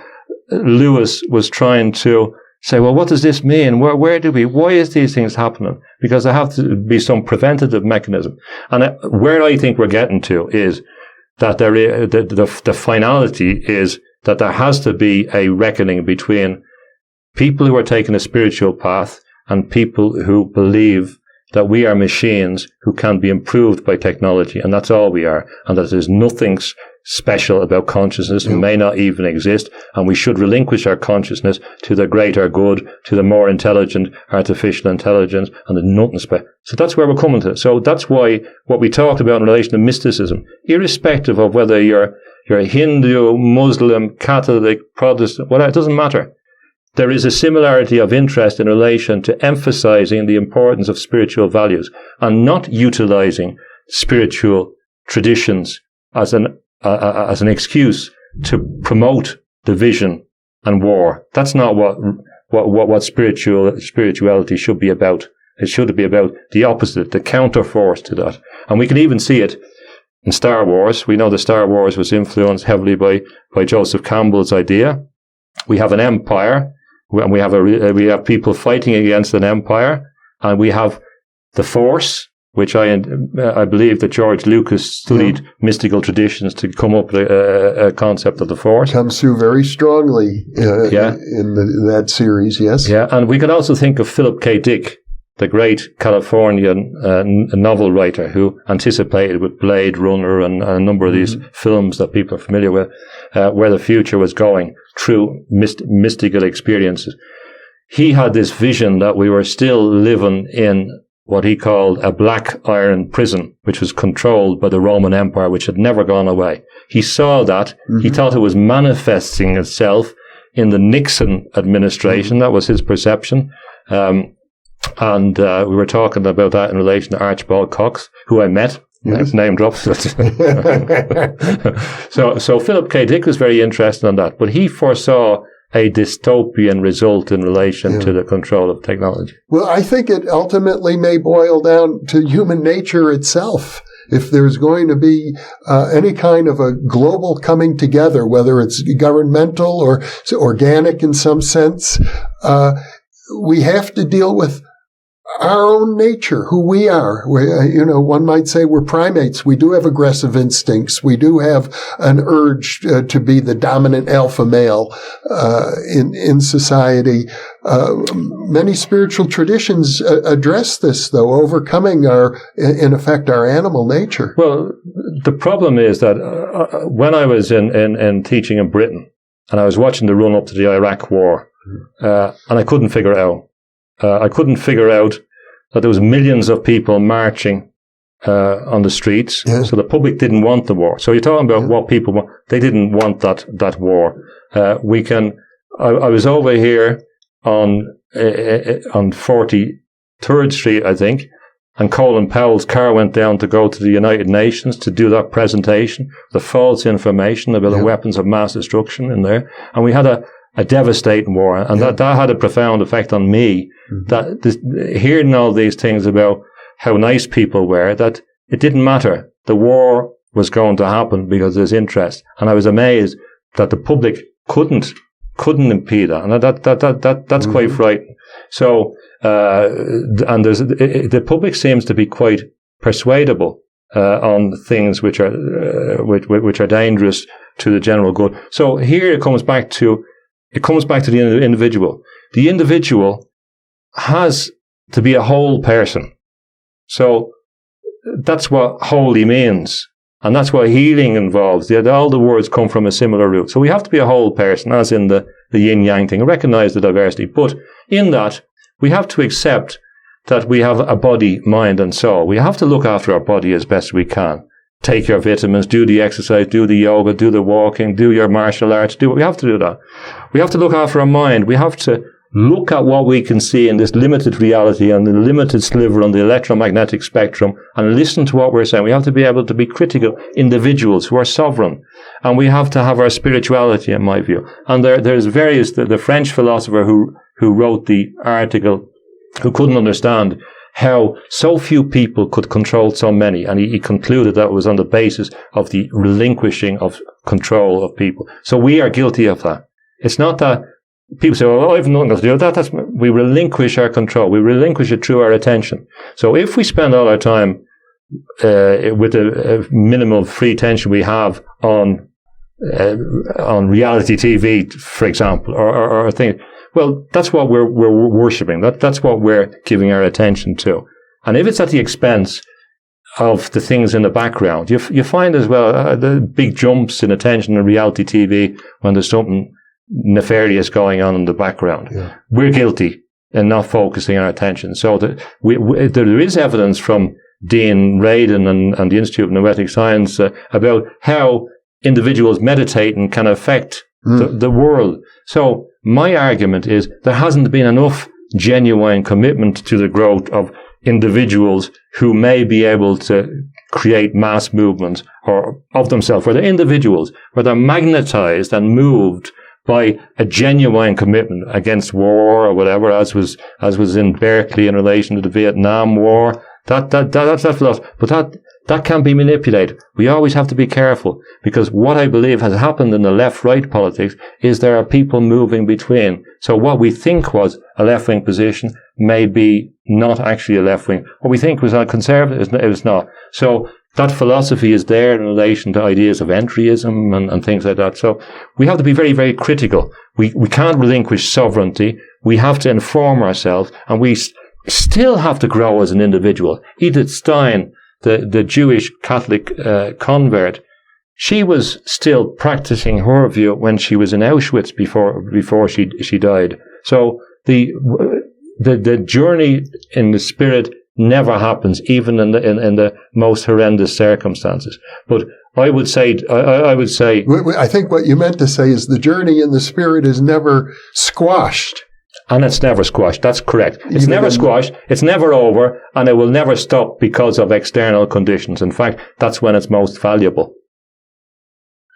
Lewis was trying to say, well, what does this mean? Why is these things happening? Because there have to be some preventative mechanism. And where I think we're getting to is that the finality is that there has to be a reckoning between people who are taking a spiritual path and people who believe that we are machines who can be improved by technology, and that's all we are, and that there's nothing special about consciousness, may not even exist, and we should relinquish our consciousness to the greater good, to the more intelligent artificial intelligence, and the nothing special. So that's where we're coming to. So that's why what we talked about in relation to mysticism, irrespective of whether you're Hindu, Muslim, Catholic, Protestant, whatever, it doesn't matter. There is a similarity of interest in relation to emphasizing the importance of spiritual values and not utilizing spiritual traditions as an excuse to promote division and war. That's not what spirituality should be about. It should be about the opposite, the counterforce to that. And we can even see it in Star Wars. We know that Star Wars was influenced heavily by Joseph Campbell's idea. We have an empire, and we have people fighting against an empire, and we have the Force, which I believe that George Lucas studied mystical traditions to come up with a concept of the Force. Comes through very strongly in that series, yes. Yeah, and we can also think of Philip K. Dick, the great Californian novel writer who anticipated with Blade Runner and a number of these films that people are familiar with, where the future was going through mystical experiences. He had this vision that we were still living in what he called a black iron prison, which was controlled by the Roman Empire, which had never gone away. He saw that. He thought it was manifesting itself in the Nixon administration. That was his perception. And we were talking about that in relation to Archibald Cox, who I met. Yes. Name drops. So Philip K. Dick was very interested in that, but he foresaw a dystopian result in relation to the control of technology. Well, I think it ultimately may boil down to human nature itself. If there's going to be any kind of a global coming together, whether it's governmental or organic in some sense, we have to deal with our own nature, who we are. One might say we're primates. We do have aggressive instincts. We do have an urge to be the dominant alpha male in society. Many spiritual traditions address this, though, overcoming our animal nature. Well, the problem is that when I was in teaching in Britain, and I was watching the run up to the Iraq War, and I couldn't figure it out. I couldn't figure out that there was millions of people marching on the streets. Yeah. So the public didn't want the war. So you're talking about what people want. They didn't want that war. I was over here on 43rd Street, I think, and Colin Powell's car went down to go to the United Nations to do that presentation, the false information about the weapons of mass destruction in there. And we had a devastating war, and that had a profound effect on me. That hearing all these things about how nice people were, that it didn't matter. The war was going to happen because there's interest, and I was amazed that the public couldn't impede that, and that's quite frightening. So, and the public seems to be quite persuadable on things which are dangerous to the general good. So here it comes back to the individual. The individual has to be a whole person. So that's what holy means. And that's what healing involves. All the words come from a similar root. So we have to be a whole person, as in the yin-yang thing, and recognize the diversity. But in that, we have to accept that we have a body, mind, and soul. We have to look after our body as best we can. Take your vitamins, do the exercise, do the yoga, do the walking, do your martial arts, we have to do that. We have to look after our mind. We have to look at what we can see in this limited reality and the limited sliver on the electromagnetic spectrum and listen to what we're saying. We have to be able to be critical individuals who are sovereign. And we have to have our spirituality, in my view. And there's various, the French philosopher who wrote the article, who couldn't understand how so few people could control so many. And he concluded that it was on the basis of the relinquishing of control of people. So we are guilty of that. It's not that people say, I have nothing to do with that. We relinquish our control. We relinquish it through our attention. So if we spend all our time with the minimal free attention we have on reality TV, for example, or things, well, that's what we're worshipping. That's what we're giving our attention to. And if it's at the expense of the things in the background. You find as well the big jumps in attention in reality TV when there's something nefarious going on in the background. Yeah. We're guilty in not focusing our attention. So there is evidence from Dean Radin and the Institute of Noetic Science about how individuals meditating can affect the world. So my argument is there hasn't been enough genuine commitment to the growth of individuals who may be able to create mass movements or of themselves, where they're individuals, where they're magnetized and moved by a genuine commitment against war or whatever, as was in Berkeley in relation to the Vietnam War. That's philosophy. But that can be manipulated. We always have to be careful, because what I believe has happened in the left-right politics is there are people moving between. So what we think was a left-wing position may be not actually a left-wing. What we think was a conservative, it was not. So that philosophy is there in relation to ideas of entryism and things like that. So we have to be very, very critical. We can't relinquish sovereignty. We have to inform ourselves, and we still have to grow as an individual. Edith Stein, the Jewish Catholic convert, she was still practicing her view when she was in Auschwitz before she died. So the journey in the spirit never happens, even in the most horrendous circumstances. But I would say, I think what you meant to say is the journey in the spirit is never squashed. And it's never squashed. That's correct. It's never squashed. It's never over, and it will never stop because of external conditions. In fact, that's when it's most valuable.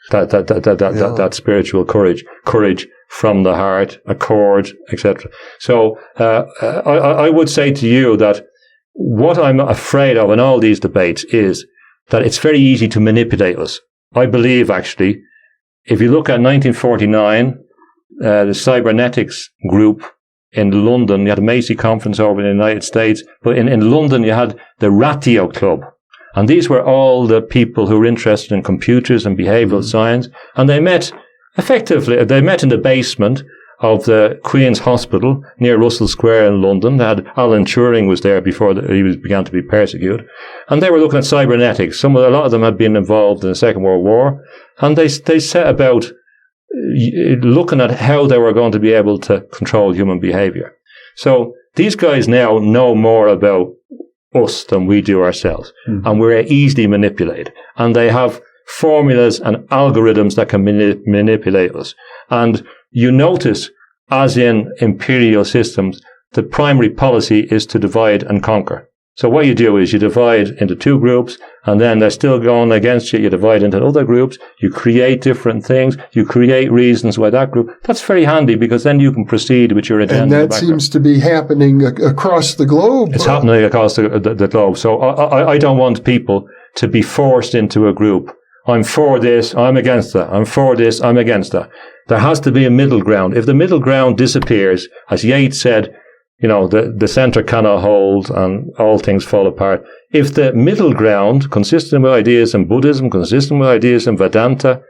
That spiritual courage from the heart, accord, etc. So, I would say to you that what I'm afraid of in all these debates is that it's very easy to manipulate us. I believe, actually, if you look at 1949, the cybernetics group in London, you had a Macy conference over in the United States, but in London you had the Ratio Club. And these were all the people who were interested in computers and behavioral science. And they met in the basement of the Queen's Hospital near Russell Square in London. They had Alan Turing was there before he began to be persecuted. And they were looking at cybernetics. A lot of them had been involved in the Second World War. And they set about looking at how they were going to be able to control human behavior. So these guys now know more about us than we do ourselves. And we're easily manipulated. And they have formulas and algorithms that can manipulate us. And you notice, as in imperial systems, the primary policy is to divide and conquer. So what you do is you divide into two groups, and then they're still going against you. You divide into other groups. You create different things. You create reasons why that group. That's very handy, because then you can proceed with your agenda. And that seems to be happening across the globe. It's happening across the globe. So I don't want people to be forced into a group. I'm for this, I'm against that. I'm for this, I'm against that. There has to be a middle ground. If the middle ground disappears, as Yeats said, the center cannot hold and all things fall apart. If the middle ground, consistent with ideas in Buddhism, consistent with ideas in Vedanta,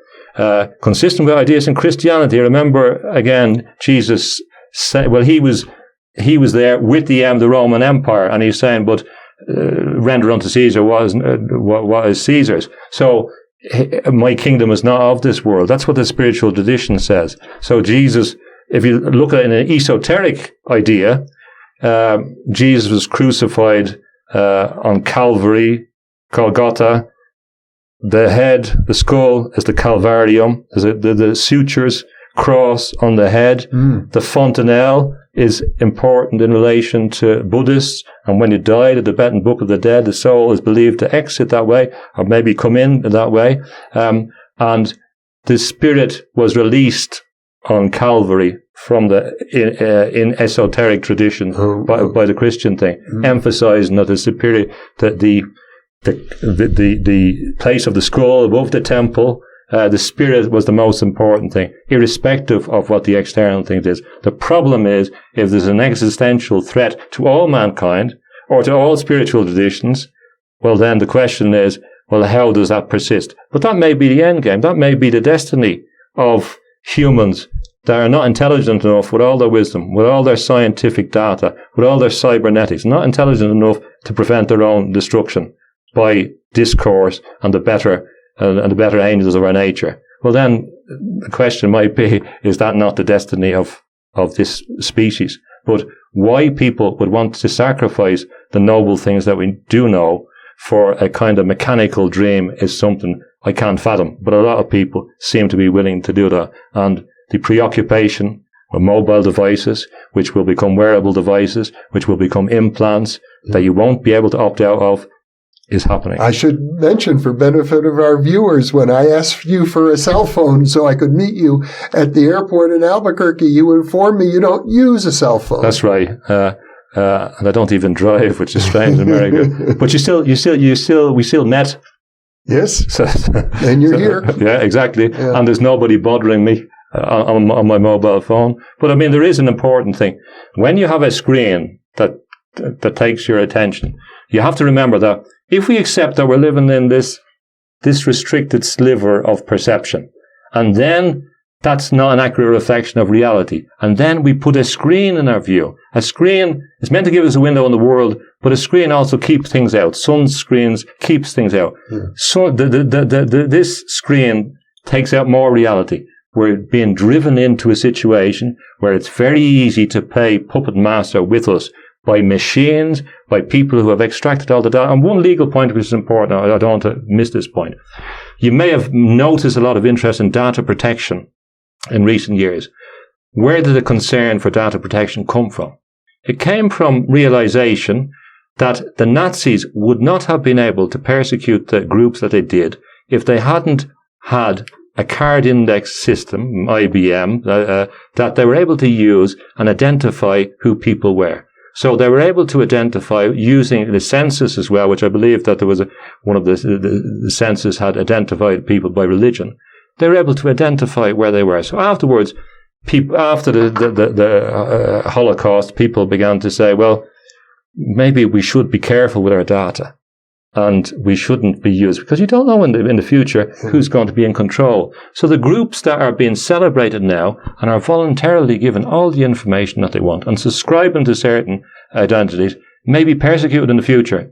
consistent with ideas in Christianity, remember again, Jesus said, well, he was there with the Roman Empire, and he's saying, but render unto Caesar what is Caesar's. So my kingdom is not of this world. That's what the spiritual tradition says. So Jesus, if you look at it in an esoteric idea, Jesus was crucified on Calvary, Golgotha. The head, the skull, is the Calvarium. There's the sutures cross on the head. The fontanelle is important in relation to Buddhists. And when you die, the Tibetan Book of the Dead, the soul is believed to exit that way, or maybe come in that way. And the spirit was released on Calvary from in esoteric tradition by the Christian thing, emphasizing that the superior, that the place of the skull above the temple, the spirit was the most important thing, irrespective of what the external thing is. The problem is, if there's an existential threat to all mankind or to all spiritual traditions, well, then the question is, well, how does that persist? But that may be the end game. That may be the destiny of humans that are not intelligent enough, with all their wisdom, with all their scientific data, with all their cybernetics, not intelligent enough to prevent their own destruction. by discourse and the better angels of our nature. Well, then the question might be, is that not the destiny of this species? But why people would want to sacrifice the noble things that we do know for a kind of mechanical dream is something I can't fathom. But a lot of people seem to be willing to do that. And the preoccupation with mobile devices, which will become wearable devices, which will become implants that you won't be able to opt out of, is happening. I should mention, for benefit of our viewers, when I asked you for a cell phone so I could meet you at the airport in Albuquerque, you informed me you don't use a cell phone. That's right. And I don't even drive, which is strange in America. But we still met. Yes. So, and you're here. Yeah, exactly. Yeah. And there's nobody bothering me on my mobile phone. But I mean, there is an important thing. When you have a screen that takes your attention, you have to remember that if we accept that we're living in this restricted sliver of perception, and then that's not an accurate reflection of reality, and then we put a screen in our view. A screen is meant to give us a window on the world, but a screen also keeps things out. Sun screens keeps things out. So this screen takes out more reality. We're being driven into a situation where it's very easy to play puppet master with us by machines, by people who have extracted all the data. And one legal point which is important, I don't want to miss this point. You may have noticed a lot of interest in data protection in recent years. Where did the concern for data protection come from? It came from realization that the Nazis would not have been able to persecute the groups that they did if they hadn't had a card index system, IBM, that they were able to use and identify who people were. So they were able to identify using the census as well, which I believe that there was one of the census had identified people by religion. They were able to identify where they were. So afterwards, after the Holocaust, people began to say, well, maybe we should be careful with our data. And we shouldn't be used, because you don't know in the future who's going to be in control. So the groups that are being celebrated now and are voluntarily given all the information that they want and subscribing to certain identities may be persecuted in the future.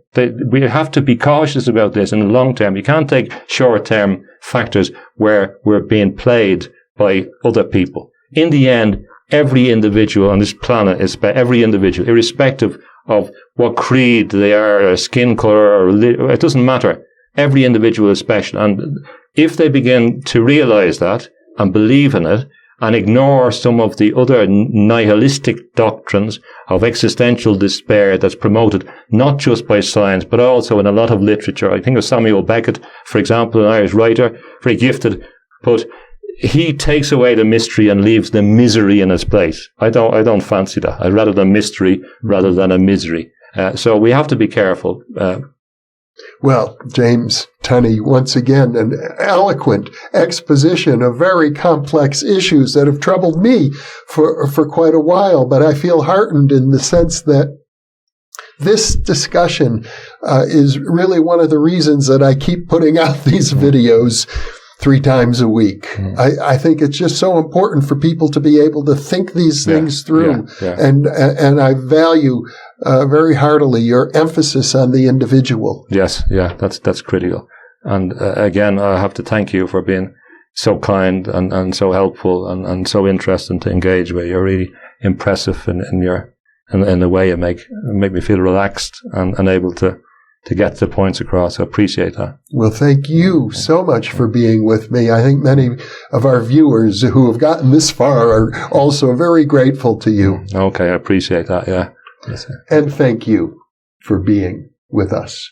We have to be cautious about this in the long term. You can't take short-term factors where we're being played by other people. In the end, every individual on this planet is every individual, irrespective of what creed they are, or skin color, or it doesn't matter. Every individual is special. And if they begin to realize that and believe in it and ignore some of the other nihilistic doctrines of existential despair that's promoted not just by science, but also in a lot of literature. I think of Samuel Beckett, for example, an Irish writer, very gifted, but he takes away the mystery and leaves the misery in its place. I don't fancy that. I'd rather the mystery rather than a misery. So we have to be careful. Well, James Tunney, once again, an eloquent exposition of very complex issues that have troubled me for quite a while. But I feel heartened in the sense that this discussion is really one of the reasons that I keep putting out these videos 3 times a week. I think it's just so important for people to be able to think these things through. And I value very heartily your emphasis on the individual. Yes, that's critical. And again, I have to thank you for being so kind and so helpful and so interesting to engage with. You're really impressive in the way you make me feel relaxed and able to get the points across. I appreciate that. Well, thank you so much for being with me. I think many of our viewers who have gotten this far are also very grateful to you. Okay, I appreciate that, yeah. Yes, and thank you for being with us.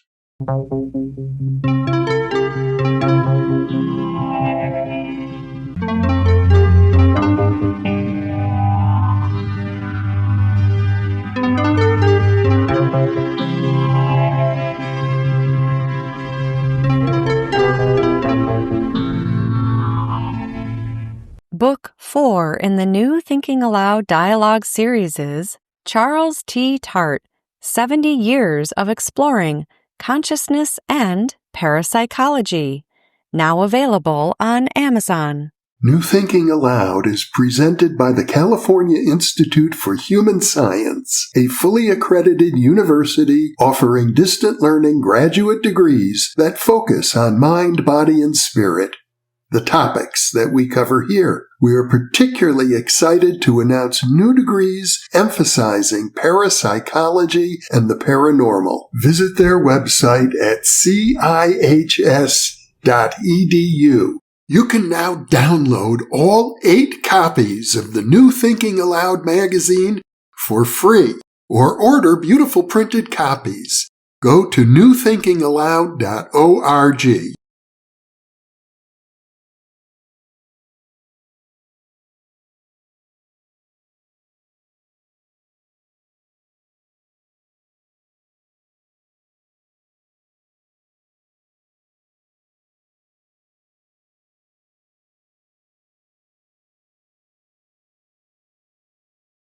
Book 4 in the new Thinking Aloud dialogue series is Charles T. Tart, 70 Years of Exploring Consciousness and Parapsychology, now available on Amazon. New Thinking Aloud is presented by the California Institute for Human Science, a fully accredited university offering distant learning graduate degrees that focus on mind, body, and spirit. The topics that we cover here. We are particularly excited to announce new degrees emphasizing parapsychology and the paranormal. Visit their website at cihs.edu. You can now download all 8 copies of the New Thinking Aloud magazine for free, or order beautiful printed copies. Go to newthinkingaloud.org.